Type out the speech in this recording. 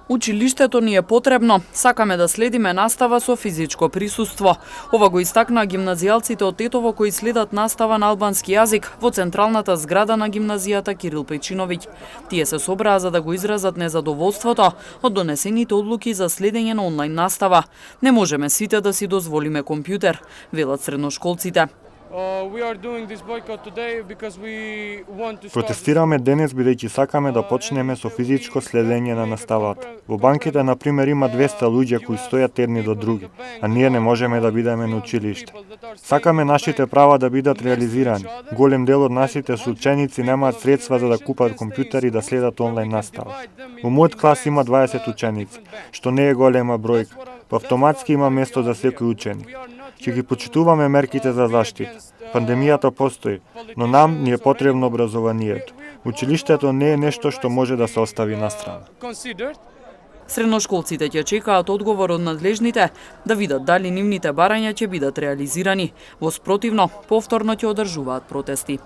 Училиштето ни е потребно, сакаме да следиме настава со физичко присуство. Ова го истакнаа гимназијалците од Тетово кои следат настава на албански јазик во централната зграда на гимназијата Кирил Печиновиќ. Тие се собраа за да го изразат незадоволството од донесените одлуки за следење на онлайн настава. Не можеме сите да си дозволиме компјутер, велат средношколците. Протестираме денес бидејќи сакаме да почнеме со физичко следење на наставата. Во банките, например, има 200 луѓе кои стојат едни до други, а ние не можеме да бидеме на училиште. Сакаме нашите права да бидат реализирани. Голем дел од нашите соученици немаат средства за да купат компјутери и да следат онлайн настава. Во мојот клас има 20 ученици, што не е голема бројка. Автоматски има место за секој ученик. Ќе ги почитуваме мерките за заштита. Пандемијата постои, но нам ни е потребно образованието. Училиштето не е нешто што може да се остави настрана. Средношколците ќе чекаат одговор од надлежните да видат дали нивните барања ќе бидат реализирани. Во спротивно, повторно ќе одржуваат протести.